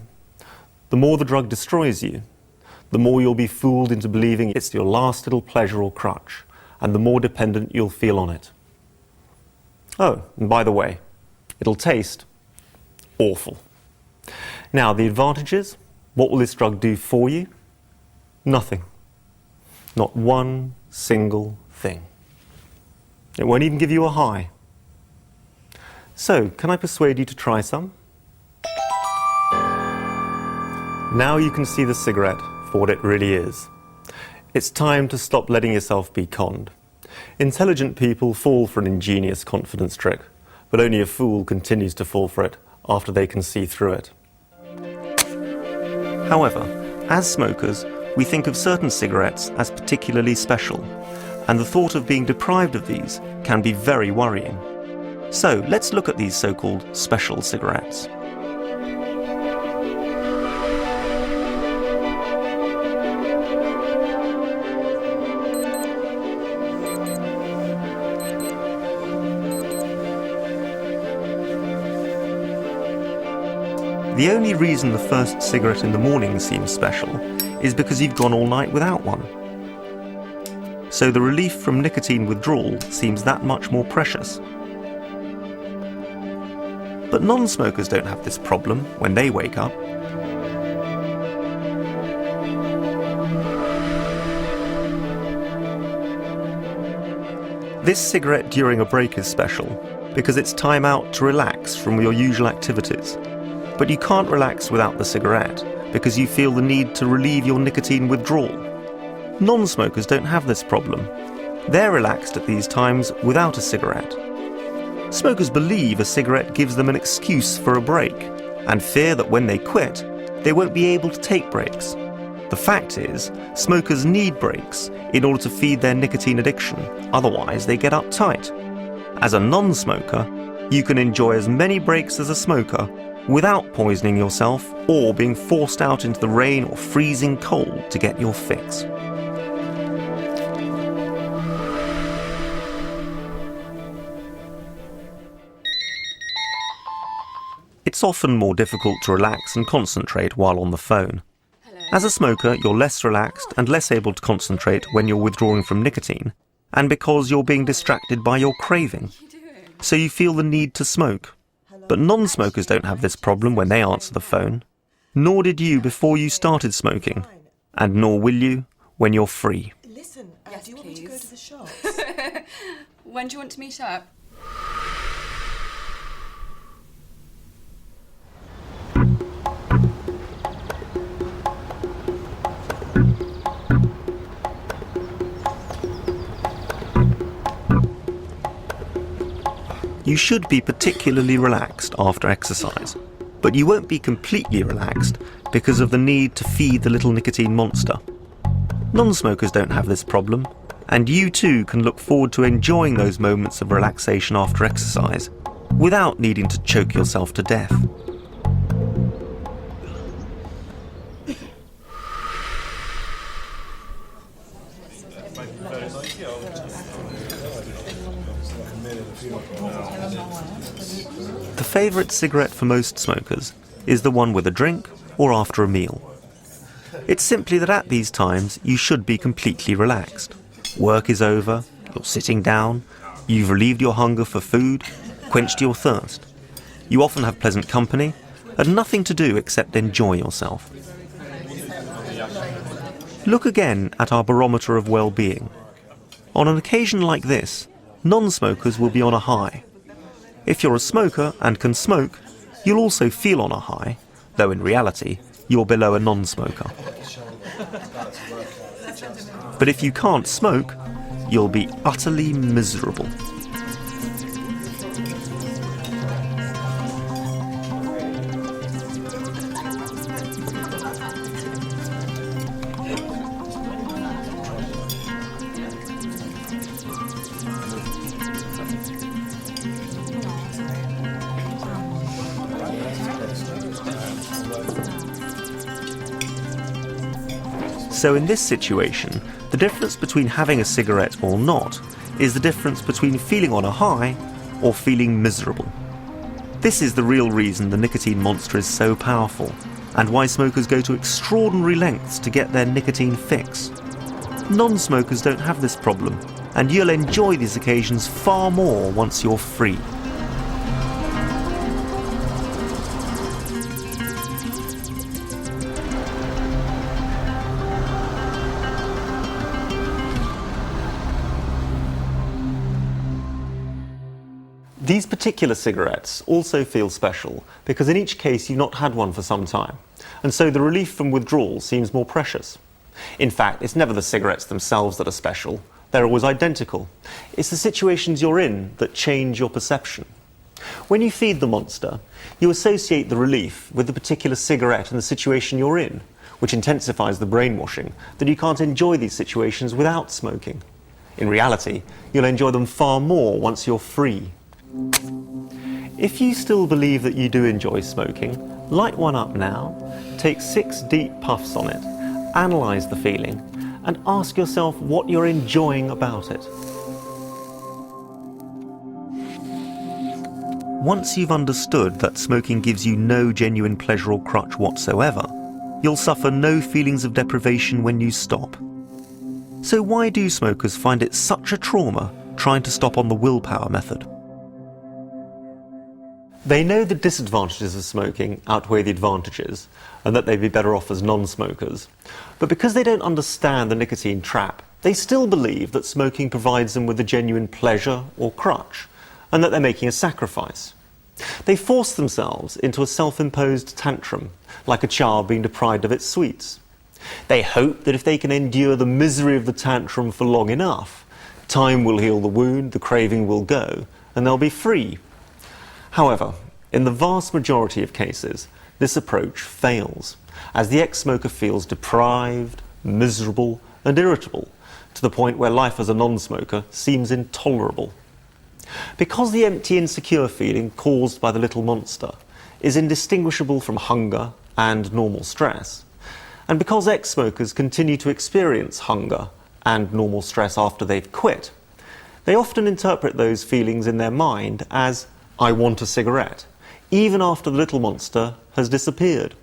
the more the drug destroys you, the more you'll be fooled into believing it's your last little pleasure or crutch, and the more dependent you'll feel on it. Oh, and by the way, it'll taste awful. Now, the advantages, what will this drug do for you? Nothing. Not one single thing. It won't even give you a high. So, can I persuade you to try some? Now you can see the cigarette for what it really is. It's time to stop letting yourself be conned. Intelligent people fall for an ingenious confidence trick, but only a fool continues to fall for it after they can see through it. However, as smokers, we think of certain cigarettes as particularly special, and the thought of being deprived of these can be very worrying. So let's look at these so-called special cigarettes. The only reason the first cigarette in the morning seems special is because you've gone all night without one. So the relief from nicotine withdrawal seems that much more precious. But non-smokers don't have this problem when they wake up. This cigarette during a break is special because it's time out to relax from your usual activities. But you can't relax without the cigarette because you feel the need to relieve your nicotine withdrawal. Non-smokers don't have this problem. They're relaxed at these times without a cigarette. Smokers believe a cigarette gives them an excuse for a break and fear that when they quit, they won't be able to take breaks. The fact is, smokers need breaks in order to feed their nicotine addiction, otherwise they get uptight. As a non-smoker, you can enjoy as many breaks as a smoker without poisoning yourself or being forced out into the rain or freezing cold to get your fix. It's often more difficult to relax and concentrate while on the phone. As a smoker, you're less relaxed and less able to concentrate when you're withdrawing from nicotine, and because you're being distracted by your craving. So you feel the need to smoke. But non-smokers don't have this problem when they answer the phone. Nor did you before you started smoking. And nor will you when you're free. Listen, yes, do you want me to go to the shops? When do you want to meet up? You should be particularly relaxed after exercise, but you won't be completely relaxed because of the need to feed the little nicotine monster. Non-smokers don't have this problem, and you too can look forward to enjoying those moments of relaxation after exercise without needing to choke yourself to death. The favourite cigarette for most smokers is the one with a drink or after a meal. It's simply that at these times you should be completely relaxed. Work is over, you're sitting down, you've relieved your hunger for food, quenched your thirst. You often have pleasant company and nothing to do except enjoy yourself. Look again at our barometer of well-being. On an occasion like this, non-smokers will be on a high. If you're a smoker and can smoke, you'll also feel on a high, though in reality, you're below a non-smoker. But if you can't smoke, you'll be utterly miserable. So in this situation, the difference between having a cigarette or not is the difference between feeling on a high or feeling miserable. This is the real reason the nicotine monster is so powerful, and why smokers go to extraordinary lengths to get their nicotine fix. Non-smokers don't have this problem, and you'll enjoy these occasions far more once you're free. These particular cigarettes also feel special because in each case you've not had one for some time, and so the relief from withdrawal seems more precious. In fact, it's never the cigarettes themselves that are special. They're always identical. It's the situations you're in that change your perception. When you feed the monster, you associate the relief with the particular cigarette and the situation you're in, which intensifies the brainwashing that you can't enjoy these situations without smoking. In reality, you'll enjoy them far more once you're free. If you still believe that you do enjoy smoking, light one up now, take 6 deep puffs on it, analyse the feeling, and ask yourself what you're enjoying about it. Once you've understood that smoking gives you no genuine pleasure or crutch whatsoever, you'll suffer no feelings of deprivation when you stop. So why do smokers find it such a trauma trying to stop on the willpower method? They know the disadvantages of smoking outweigh the advantages, and that they'd be better off as non-smokers. But because they don't understand the nicotine trap, they still believe that smoking provides them with a genuine pleasure or crutch, and that they're making a sacrifice. They force themselves into a self-imposed tantrum, like a child being deprived of its sweets. They hope that if they can endure the misery of the tantrum for long enough, time will heal the wound, the craving will go, and they'll be free. However, in the vast majority of cases, this approach fails, as the ex-smoker feels deprived, miserable, and irritable, to the point where life as a non-smoker seems intolerable. Because the empty, insecure feeling caused by the little monster is indistinguishable from hunger and normal stress, and because ex-smokers continue to experience hunger and normal stress after they've quit, they often interpret those feelings in their mind as "I want a cigarette," even after the little monster has disappeared.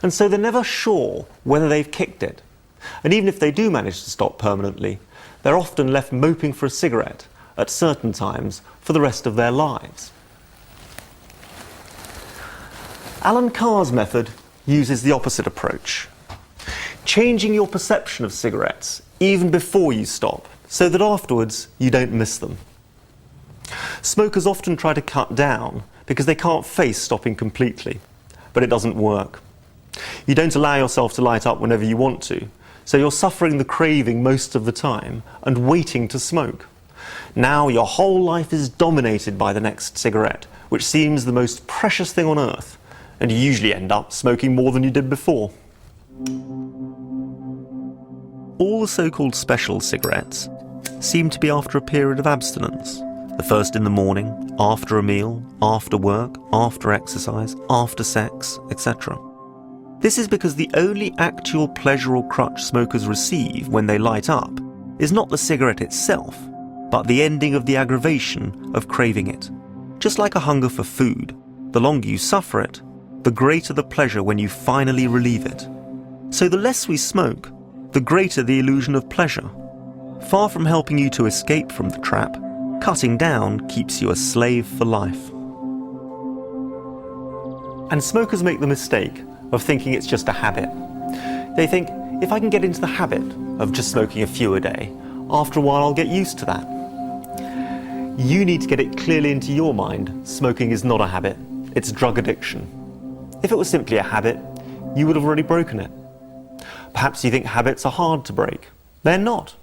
And so they're never sure whether they've kicked it. And even if they do manage to stop permanently, they're often left moping for a cigarette at certain times for the rest of their lives. Alan Carr's method uses the opposite approach, changing your perception of cigarettes even before you stop, so that afterwards you don't miss them. Smokers often try to cut down because they can't face stopping completely, but it doesn't work. You don't allow yourself to light up whenever you want to, so you're suffering the craving most of the time and waiting to smoke. Now your whole life is dominated by the next cigarette, which seems the most precious thing on earth, and you usually end up smoking more than you did before. All the so-called special cigarettes seem to be after a period of abstinence. The first in the morning, after a meal, after work, after exercise, after sex, etc. This is because the only actual pleasure or crutch smokers receive when they light up is not the cigarette itself, but the ending of the aggravation of craving it. Just like a hunger for food, the longer you suffer it, the greater the pleasure when you finally relieve it. So the less we smoke, the greater the illusion of pleasure. Far from helping you to escape from the trap, cutting down keeps you a slave for life. And smokers make the mistake of thinking it's just a habit. They think, if I can get into the habit of just smoking a few a day, after a while I'll get used to that. You need to get it clearly into your mind, smoking is not a habit, it's drug addiction. If it was simply a habit, you would have already broken it. Perhaps you think habits are hard to break. They're not.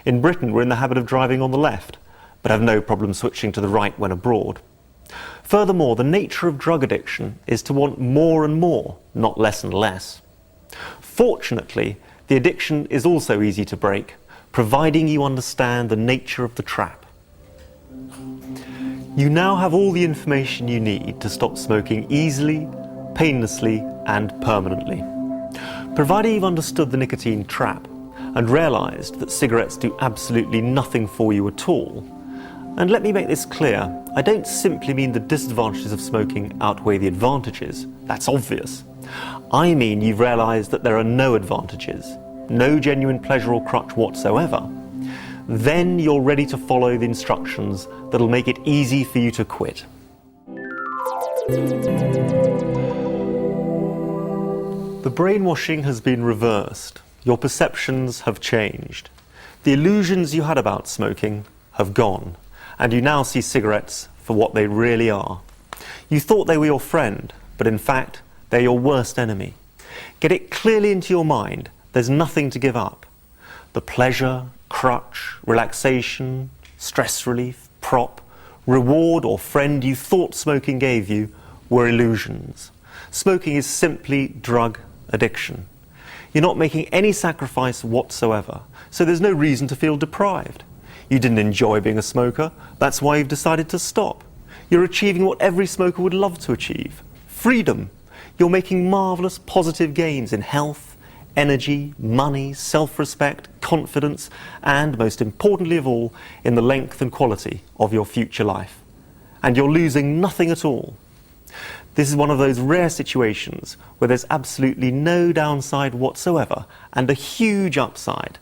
In Britain, we're in the habit of driving on the left, but have no problem switching to the right when abroad. Furthermore, the nature of drug addiction is to want more and more, not less and less. Fortunately, the addiction is also easy to break, providing you understand the nature of the trap. You now have all the information you need to stop smoking easily, painlessly, and permanently. Provided you've understood the nicotine trap and realised that cigarettes do absolutely nothing for you at all. And let me make this clear, I don't simply mean the disadvantages of smoking outweigh the advantages. That's obvious. I mean you've realised that there are no advantages, no genuine pleasure or crutch whatsoever. Then you're ready to follow the instructions that'll make it easy for you to quit. The brainwashing has been reversed. Your perceptions have changed. The illusions you had about smoking have gone, and you now see cigarettes for what they really are. You thought they were your friend, but in fact, they're your worst enemy. Get it clearly into your mind, there's nothing to give up. The pleasure, crutch, relaxation, stress relief, prop, reward or friend you thought smoking gave you were illusions. Smoking is simply drug addiction. You're not making any sacrifice whatsoever, so there's no reason to feel deprived. You didn't enjoy being a smoker, that's why you've decided to stop. You're achieving what every smoker would love to achieve: freedom. You're making marvellous positive gains in health, energy, money, self-respect, confidence, and, most importantly of all, in the length and quality of your future life. And you're losing nothing at all. This is one of those rare situations where there's absolutely no downside whatsoever and a huge upside.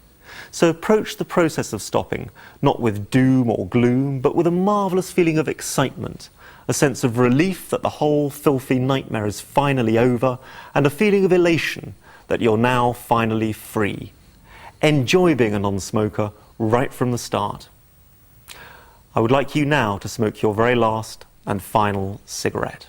So approach the process of stopping not with doom or gloom, but with a marvellous feeling of excitement, a sense of relief that the whole filthy nightmare is finally over, and a feeling of elation that you're now finally free. Enjoy being a non-smoker right from the start. I would like you now to smoke your very last and final cigarette.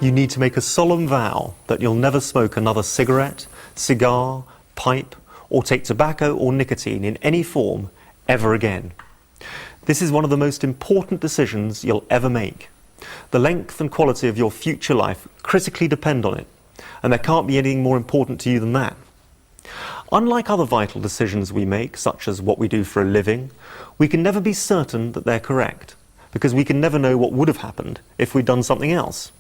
You need to make a solemn vow that you'll never smoke another cigarette, cigar, pipe, or take tobacco or nicotine in any form ever again. This is one of the most important decisions you'll ever make. The length and quality of your future life critically depend on it, and there can't be anything more important to you than that. Unlike other vital decisions we make, such as what we do for a living, we can never be certain that they're correct, because we can never know what would have happened if we'd done something else.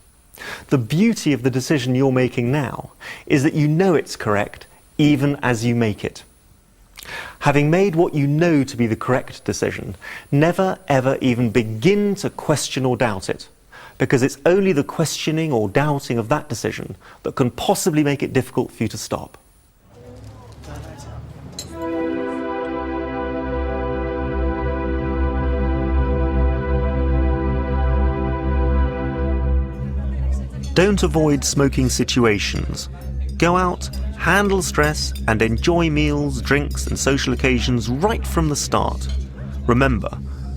The beauty of the decision you're making now is that you know it's correct even as you make it. Having made what you know to be the correct decision, never ever even begin to question or doubt it, because it's only the questioning or doubting of that decision that can possibly make it difficult for you to stop. Don't avoid smoking situations. Go out, handle stress, and enjoy meals, drinks, and social occasions right from the start. Remember,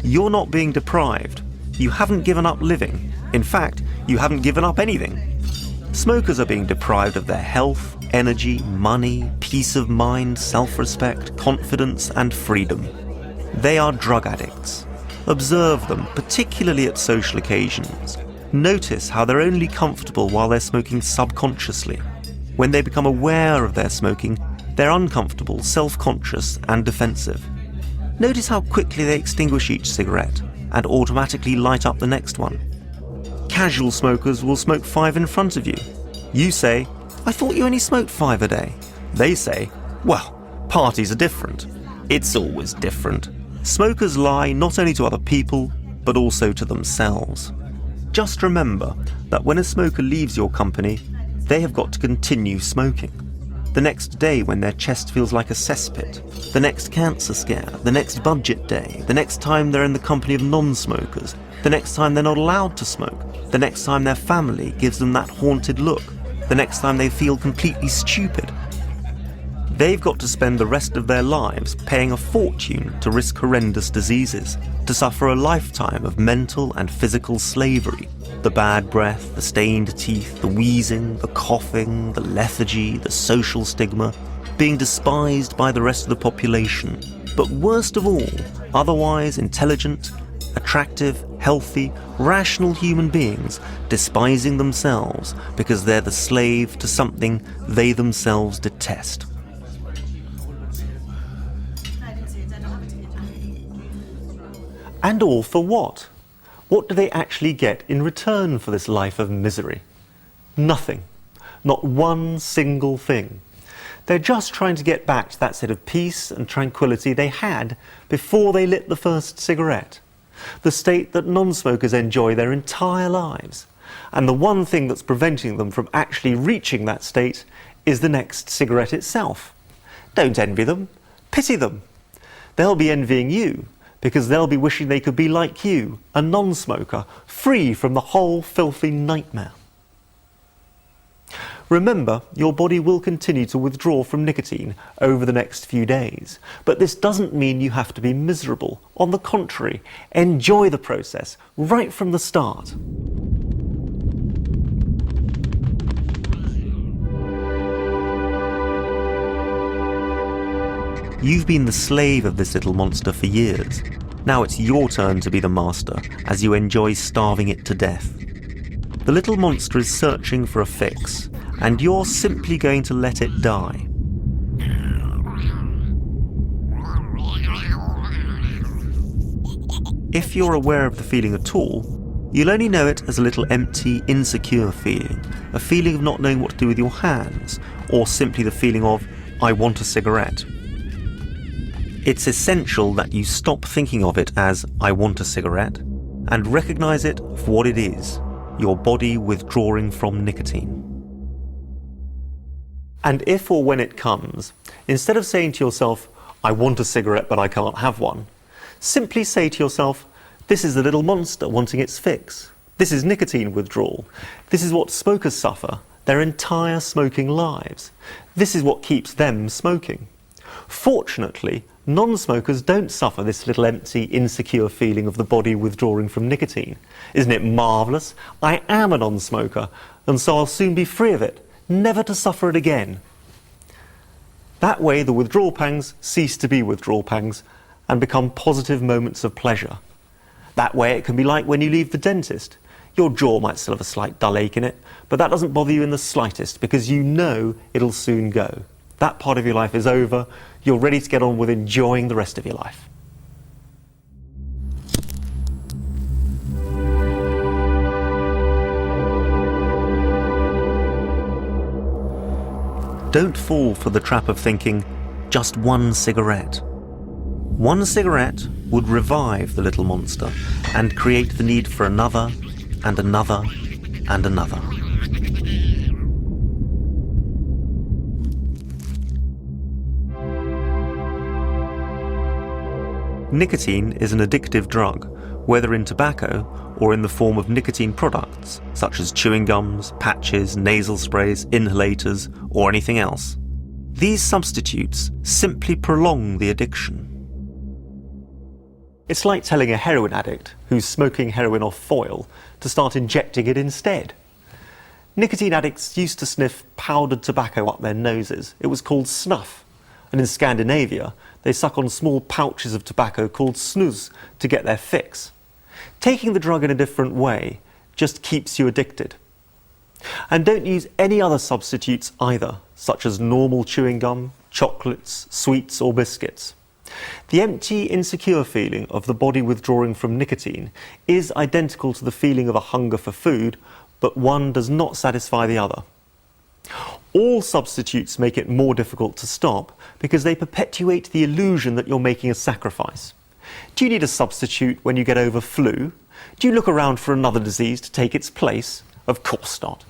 you're not being deprived. You haven't given up living. In fact, you haven't given up anything. Smokers are being deprived of their health, energy, money, peace of mind, self-respect, confidence, and freedom. They are drug addicts. Observe them, particularly at social occasions. Notice how they're only comfortable while they're smoking subconsciously. When they become aware of their smoking, they're uncomfortable, self-conscious, and defensive. Notice how quickly they extinguish each cigarette and automatically light up the next one. Casual smokers will smoke 5 in front of you. You say, "I thought you only smoked 5 a day." They say, "Well, parties are different." It's always different. Smokers lie not only to other people, but also to themselves. Just remember that when a smoker leaves your company, they have got to continue smoking. The next day when their chest feels like a cesspit, the next cancer scare, the next budget day, the next time they're in the company of non-smokers, the next time they're not allowed to smoke, the next time their family gives them that haunted look, the next time they feel completely stupid. They've got to spend the rest of their lives paying a fortune to risk horrendous diseases, to suffer a lifetime of mental and physical slavery. The bad breath, the stained teeth, the wheezing, the coughing, the lethargy, the social stigma, being despised by the rest of the population. But worst of all, otherwise intelligent, attractive, healthy, rational human beings despising themselves because they're the slave to something they themselves detest. And all for what? What do they actually get in return for this life of misery? Nothing. Not one single thing. They're just trying to get back to that state of peace and tranquility they had before they lit the first cigarette. The state that non-smokers enjoy their entire lives. And the one thing that's preventing them from actually reaching that state is the next cigarette itself. Don't envy them, pity them. They'll be envying you because they'll be wishing they could be like you, a non-smoker, free from the whole filthy nightmare. Remember, your body will continue to withdraw from nicotine over the next few days, but this doesn't mean you have to be miserable. On the contrary, enjoy the process right from the start. You've been the slave of this little monster for years. Now it's your turn to be the master as you enjoy starving it to death. The little monster is searching for a fix, and you're simply going to let it die. If you're aware of the feeling at all, you'll only know it as a little empty, insecure feeling, a feeling of not knowing what to do with your hands, or simply the feeling of, I want a cigarette. It's essential that you stop thinking of it as, I want a cigarette, and recognise it for what it is, your body withdrawing from nicotine. And if or when it comes, instead of saying to yourself, I want a cigarette but I can't have one, simply say to yourself, this is the little monster wanting its fix. This is nicotine withdrawal. This is what smokers suffer their entire smoking lives. This is what keeps them smoking. Fortunately, non-smokers don't suffer this little empty, insecure feeling of the body withdrawing from nicotine. Isn't it marvellous? I am a non-smoker, and so I'll soon be free of it, never to suffer it again. That way the withdrawal pangs cease to be withdrawal pangs and become positive moments of pleasure. That way it can be like when you leave the dentist. Your jaw might still have a slight dull ache in it, but that doesn't bother you in the slightest because you know it'll soon go. That part of your life is over. You're ready to get on with enjoying the rest of your life. Don't fall for the trap of thinking, just one cigarette. One cigarette would revive the little monster and create the need for another, and another, and another. Nicotine is an addictive drug, whether in tobacco or in the form of nicotine products, such as chewing gums, patches, nasal sprays, inhalators, or anything else. These substitutes simply prolong the addiction. It's like telling a heroin addict who's smoking heroin off foil to start injecting it instead. Nicotine addicts used to sniff powdered tobacco up their noses. It was called snuff. And in Scandinavia, they suck on small pouches of tobacco called snus to get their fix. Taking the drug in a different way just keeps you addicted. And don't use any other substitutes either, such as normal chewing gum, chocolates, sweets or biscuits. The empty, insecure feeling of the body withdrawing from nicotine is identical to the feeling of a hunger for food, but one does not satisfy the other. All substitutes make it more difficult to stop because they perpetuate the illusion that you're making a sacrifice. Do you need a substitute when you get over flu? Do you look around for another disease to take its place? Of course not.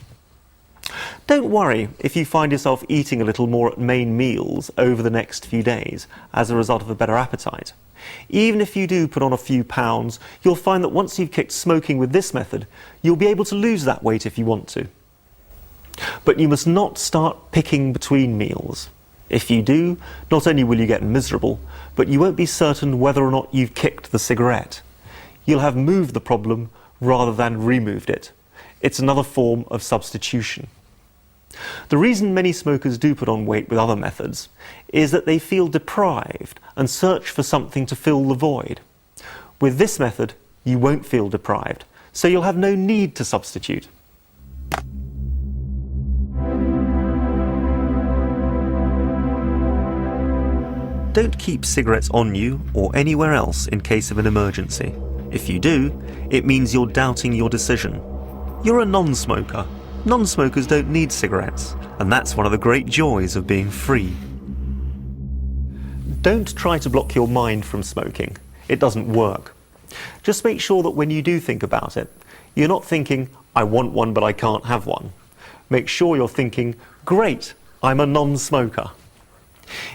Don't worry if you find yourself eating a little more at main meals over the next few days as a result of a better appetite. Even if you do put on a few pounds, you'll find that once you've kicked smoking with this method, you'll be able to lose that weight if you want to. But you must not start picking between meals. If you do, not only will you get miserable, but you won't be certain whether or not you've kicked the cigarette. You'll have moved the problem rather than removed it. It's another form of substitution. The reason many smokers do put on weight with other methods is that they feel deprived and search for something to fill the void. With this method, you won't feel deprived, so you'll have no need to substitute. Don't keep cigarettes on you or anywhere else in case of an emergency. If you do, it means you're doubting your decision. You're a non-smoker. Non-smokers don't need cigarettes, and that's one of the great joys of being free. Don't try to block your mind from smoking. It doesn't work. Just make sure that when you do think about it, you're not thinking, I want one but I can't have one. Make sure you're thinking, great, I'm a non-smoker.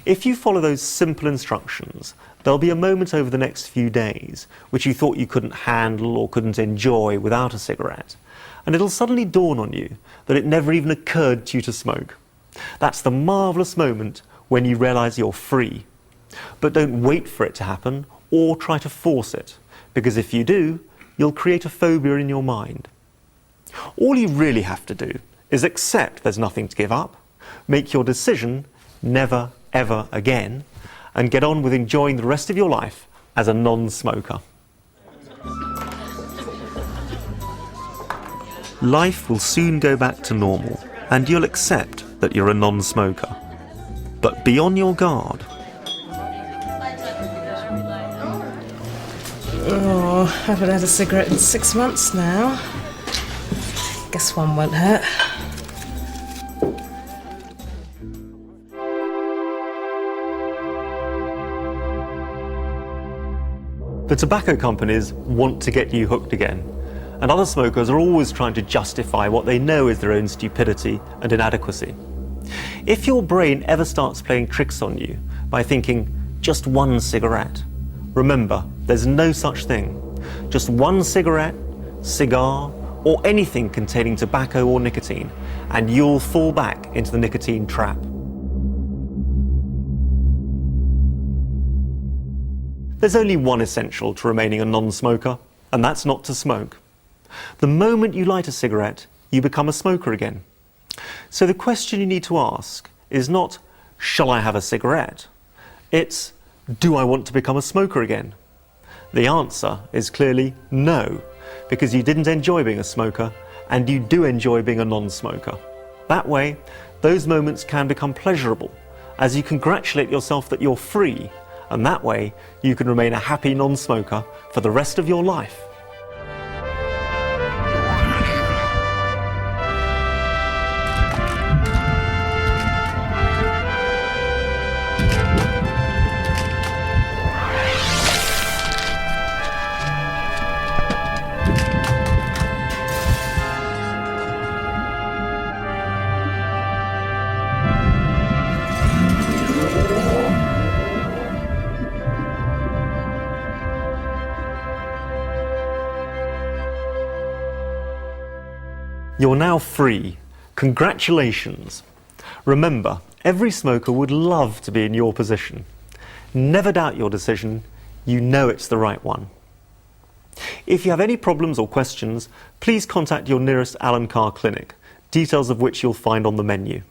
If you follow those simple instructions, there'll be a moment over the next few days which you thought you couldn't handle or couldn't enjoy without a cigarette, and it'll suddenly dawn on you that it never even occurred to you to smoke. That's the marvellous moment when you realise you're free. But don't wait for it to happen or try to force it, because if you do, you'll create a phobia in your mind. All you really have to do is accept there's nothing to give up, make your decision never ever again, and get on with enjoying the rest of your life as a non-smoker. Life will soon go back to normal, and you'll accept that you're a non-smoker. But be on your guard. Oh, I haven't had a cigarette in 6 months now. Guess one won't hurt. The tobacco companies want to get you hooked again, and other smokers are always trying to justify what they know is their own stupidity and inadequacy. If your brain ever starts playing tricks on you by thinking, just one cigarette, remember, there's no such thing. Just one cigarette, cigar, or anything containing tobacco or nicotine, and you'll fall back into the nicotine trap. There's only one essential to remaining a non-smoker, and that's not to smoke. The moment you light a cigarette, you become a smoker again. So the question you need to ask is not, shall I have a cigarette? It's, do I want to become a smoker again? The answer is clearly no, because you didn't enjoy being a smoker, and you do enjoy being a non-smoker. That way, those moments can become pleasurable, as you congratulate yourself that you're free, and that way you can remain a happy non-smoker for the rest of your life. You're now free. Congratulations. Remember, every smoker would love to be in your position. Never doubt your decision. You know it's the right one. If you have any problems or questions, please contact your nearest Alan Carr clinic, details of which you'll find on the menu.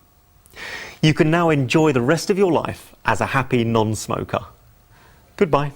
You can now enjoy the rest of your life as a happy non-smoker. Goodbye.